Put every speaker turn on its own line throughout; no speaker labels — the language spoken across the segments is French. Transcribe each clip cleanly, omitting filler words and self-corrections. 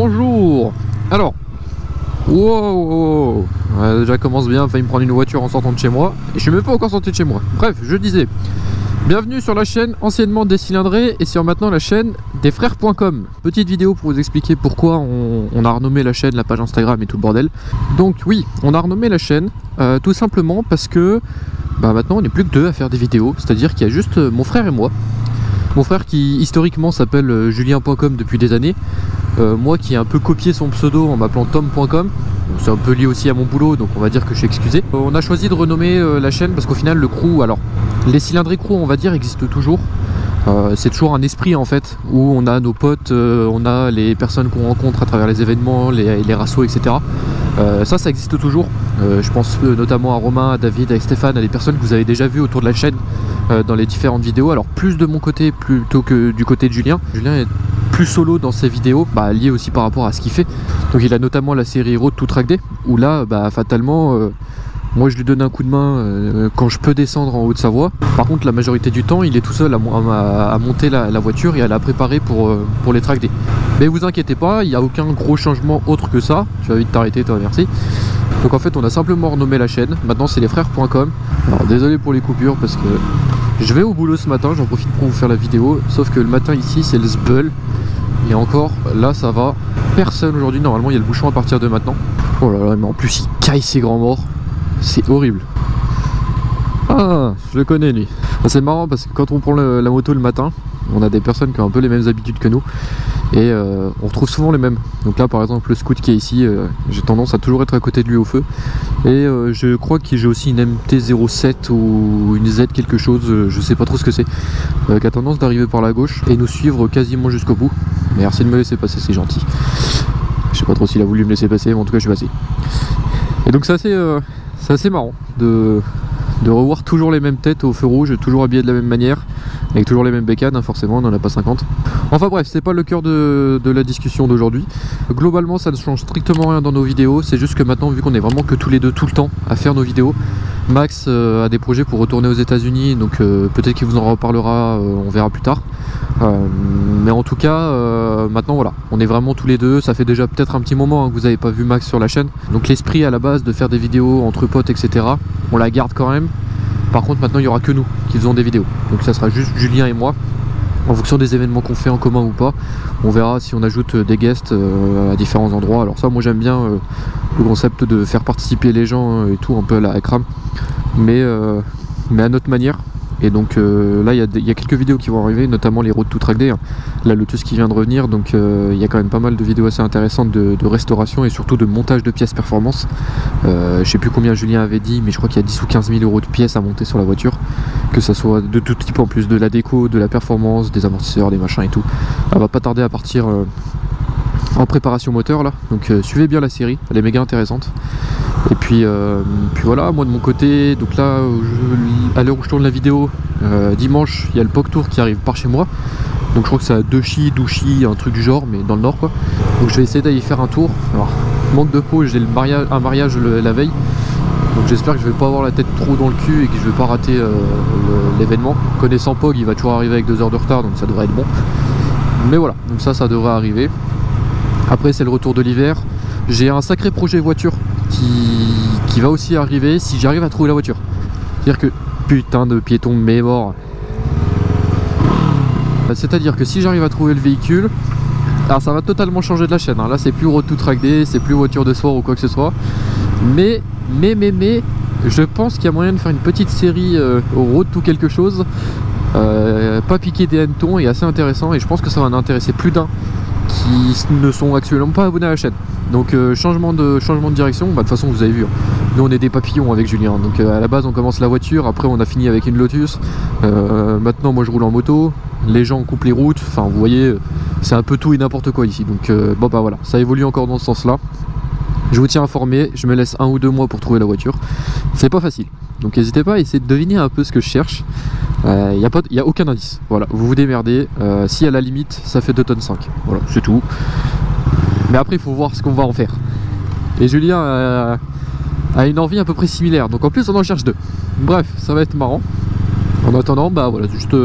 Bonjour. Alors, wow, déjà commence bien, failli me prendre une voiture en sortant de chez moi. Et je suis même pas encore sorti de chez moi. Bref, je disais, bienvenue sur la chaîne anciennement des cylindrés et sur maintenant la chaîne des frères.com. Petite vidéo pour vous expliquer pourquoi on a renommé la chaîne, la page Instagram et tout le bordel. Donc oui, on a renommé la chaîne tout simplement parce que maintenant on n'est plus que deux à faire des vidéos. C'est-à-dire qu'il y a juste mon frère et moi. Mon frère qui historiquement s'appelle julien.com depuis des années. Moi qui ai un peu copié son pseudo en m'appelant tom.com. C'est un peu lié aussi à mon boulot, donc on va dire que je suis excusé. On a choisi de renommer la chaîne parce qu'au final le crew, alors les cylindrés crew on va dire existent toujours. C'est toujours un esprit en fait, où on a nos potes, on a les personnes qu'on rencontre à travers les événements, les rassos, etc. Ça existe toujours. Je pense notamment à Romain, à David, à Stéphane, à des personnes que vous avez déjà vues autour de la chaîne dans les différentes vidéos. Alors plus de mon côté plutôt que du côté de Julien. Julien est plus solo dans ses vidéos, lié aussi par rapport à ce qu'il fait. Donc il a notamment la série Road to Track Day, où là fatalement moi je lui donne un coup de main quand je peux descendre en Haute-Savoie. Par contre la majorité du temps il est tout seul à monter la voiture et à la préparer pour les track days. Mais vous inquiétez pas, il n'y a aucun gros changement autre que ça. Tu vas vite t'arrêter, toi, merci. Donc en fait on a simplement renommé la chaîne, maintenant c'est les frères.com. Alors désolé pour les coupures parce que je vais au boulot ce matin, j'en profite pour vous faire la vidéo. Sauf que le matin ici c'est le zbeul. Et encore, là ça va, personne aujourd'hui, normalement il y a le bouchon à partir de maintenant. Oh là là, mais en plus il caille ses grands morts. C'est horrible. Ah, je le connais lui. C'est marrant parce que quand on prend la moto le matin, on a des personnes qui ont un peu les mêmes habitudes que nous. Et on retrouve souvent les mêmes. Donc là par exemple le scout qui est ici, j'ai tendance à toujours être à côté de lui au feu. Et je crois que j'ai aussi une MT-07 ou une Z quelque chose, je sais pas trop ce que c'est, qui a tendance d'arriver par la gauche et nous suivre quasiment jusqu'au bout. Merci de me laisser passer, c'est gentil. Je sais pas trop s'il a voulu me laisser passer, mais en tout cas je suis passé. Et donc c'est assez marrant de revoir toujours les mêmes têtes au feu rouge, toujours habillés de la même manière, avec toujours les mêmes bécanes, forcément on n'en a pas 50. Enfin bref, c'est pas le cœur de la discussion d'aujourd'hui. Globalement ça ne change strictement rien dans nos vidéos, c'est juste que maintenant vu qu'on est vraiment que tous les deux tout le temps à faire nos vidéos, Max a des projets pour retourner aux États-Unis, donc peut-être qu'il vous en reparlera, on verra plus tard. Mais en tout cas maintenant voilà, on est vraiment tous les deux. Ça fait déjà peut-être un petit moment que vous n'avez pas vu Max sur la chaîne, donc l'esprit à la base de faire des vidéos entre potes etc, on la garde quand même. Par contre maintenant il n'y aura que nous qui faisons des vidéos, donc ça sera juste Julien et moi en fonction des événements qu'on fait en commun ou pas. On verra si on ajoute des guests à différents endroits. Alors ça moi j'aime bien le concept de faire participer les gens et tout, un peu à la Akram, mais à notre manière. Et donc là il y a quelques vidéos qui vont arriver, notamment les Road to Track Day, la Lotus qui vient de revenir, donc il y a quand même pas mal de vidéos assez intéressantes de restauration et surtout de montage de pièces performance. Je sais plus combien Julien avait dit, mais je crois qu'il y a 10 ou 15 000 euros de pièces à monter sur la voiture, que ça soit de tout type, en plus de la déco, de la performance, des amortisseurs, des machins et tout. Elle va pas tarder à partir en préparation moteur là, donc suivez bien la série, elle est méga intéressante. Et puis voilà, moi de mon côté, donc là à l'heure où je tourne la vidéo, dimanche il y a le POC Tour qui arrive par chez moi. Donc je crois que c'est à Douchy, un truc du genre, mais dans le nord quoi. Donc je vais essayer d'aller faire un tour. Alors manque de peau, j'ai un mariage la veille. Donc j'espère que je vais pas avoir la tête trop dans le cul et que je vais pas rater l'événement. Connaissant Pog, il va toujours arriver avec 2 heures de retard, donc ça devrait être bon. Mais voilà, donc ça devrait arriver. Après c'est le retour de l'hiver. J'ai un sacré projet voiture qui va aussi arriver si j'arrive à trouver la voiture. C'est-à-dire que putain de piéton mais mort. C'est-à-dire que si j'arrive à trouver le véhicule, alors ça va totalement changer de la chaîne. Là c'est plus Road to Track Day, c'est plus voiture de sport ou quoi que ce soit. Mais je pense qu'il y a moyen de faire une petite série au Road to quelque chose. Pas piquer des hannetons et assez intéressant, et je pense que ça va en intéresser plus d'un qui ne sont actuellement pas abonnés à la chaîne. Donc changement de direction, de toute façon vous avez vu, nous on est des papillons avec Julien, donc à la base on commence la voiture, après on a fini avec une Lotus, maintenant moi je roule en moto, les gens coupent les routes, enfin vous voyez c'est un peu tout et n'importe quoi ici, donc voilà, ça évolue encore dans ce sens là. Je vous tiens informé, je me laisse 1 ou 2 mois pour trouver la voiture, c'est pas facile, donc n'hésitez pas à essayer de deviner un peu ce que je cherche. Il n'y a aucun indice, voilà, vous vous démerdez, si à la limite ça fait 2,5 tonnes, voilà, c'est tout. Mais après il faut voir ce qu'on va en faire. Et Julien a une envie à peu près similaire, donc en plus on en cherche 2. Bref, ça va être marrant. En attendant, voilà, juste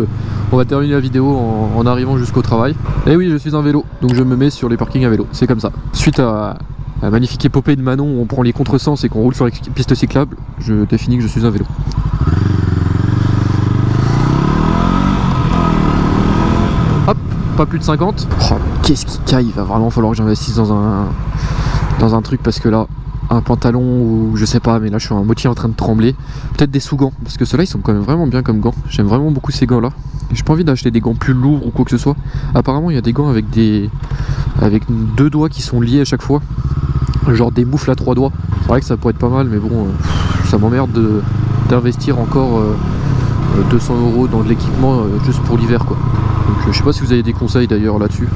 On va terminer la vidéo en arrivant jusqu'au travail. Et oui, je suis un vélo, donc je me mets sur les parkings à vélo, c'est comme ça. Suite à la magnifique épopée de Manon où on prend les contresens et qu'on roule sur les pistes cyclables, je définis que je suis un vélo. Hop, pas plus de 50. Oh, qu'est-ce qui caille, il va vraiment falloir que j'investisse dans un truc parce que là, un pantalon ou je sais pas, mais là je suis à moitié en train de trembler. Peut-être des sous-gants, parce que ceux-là ils sont quand même vraiment bien comme gants. J'aime vraiment beaucoup ces gants là. Et j'ai pas envie d'acheter des gants plus lourds ou quoi que ce soit. Apparemment il y a des gants avec deux doigts qui sont liés à chaque fois. Genre des moufles à 3 doigts. C'est vrai que ça pourrait être pas mal, mais bon, ça m'emmerde d'investir encore 200 € dans de l'équipement juste pour l'hiver quoi. Donc je sais pas si vous avez des conseils d'ailleurs là-dessus.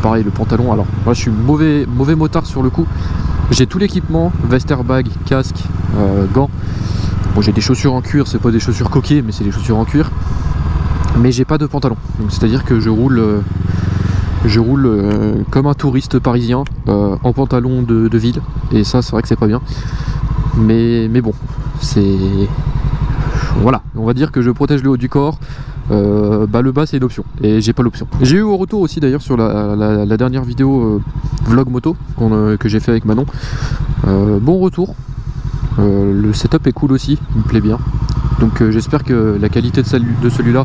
Pareil le pantalon, alors moi je suis mauvais motard sur le coup. J'ai tout l'équipement, veste airbag, casque, gants. Bon j'ai des chaussures en cuir, c'est pas des chaussures coquées mais c'est des chaussures en cuir. Mais j'ai pas de pantalon. Donc c'est-à-dire que je roule comme un touriste parisien en pantalon de ville. Et ça c'est vrai que c'est pas bien. Mais bon, c'est... Voilà, on va dire que je protège le haut du corps. Le bas c'est une option et j'ai pas l'option. J'ai eu au retour aussi d'ailleurs sur la dernière vidéo vlog moto que j'ai fait avec Manon. Bon retour, le setup est cool aussi, il me plaît bien. Donc j'espère que la qualité de celui-là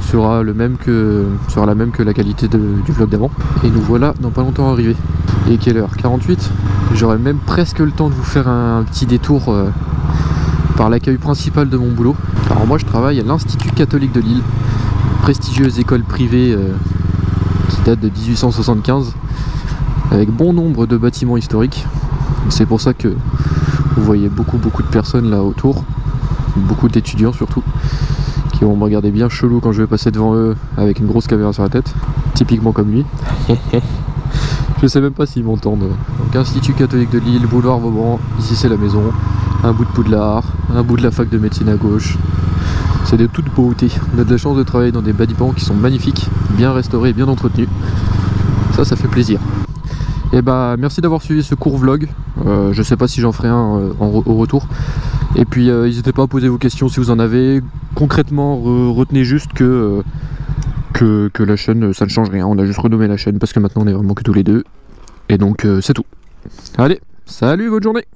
sera la même que la qualité du vlog d'avant. Et nous voilà dans pas longtemps arrivés. Et quelle heure? 48. J'aurai même presque le temps de vous faire un petit détour par l'accueil principal de mon boulot. Alors moi je travaille à l'Institut catholique de Lille, une prestigieuse école privée qui date de 1875 avec bon nombre de bâtiments historiques. C'est pour ça que vous voyez beaucoup de personnes là autour, beaucoup d'étudiants surtout, qui vont me regarder bien chelou quand je vais passer devant eux avec une grosse caméra sur la tête, typiquement comme lui. Je sais même pas s'ils m'entendent. Donc Institut catholique de Lille, boulevard Vauban, ici c'est la maison. Un bout de Poudlard, un bout de la fac de médecine à gauche. C'est de toute beauté. On a de la chance de travailler dans des bâtiments qui sont magnifiques, bien restaurés et bien entretenus. Ça fait plaisir. Et bah merci d'avoir suivi ce court vlog. Je sais pas si j'en ferai un au retour. Et puis n'hésitez pas à poser vos questions si vous en avez. Concrètement, retenez juste que la chaîne ça ne change rien. On a juste renommé la chaîne parce que maintenant on est vraiment que tous les deux. Et donc c'est tout. Allez, salut, bonne journée.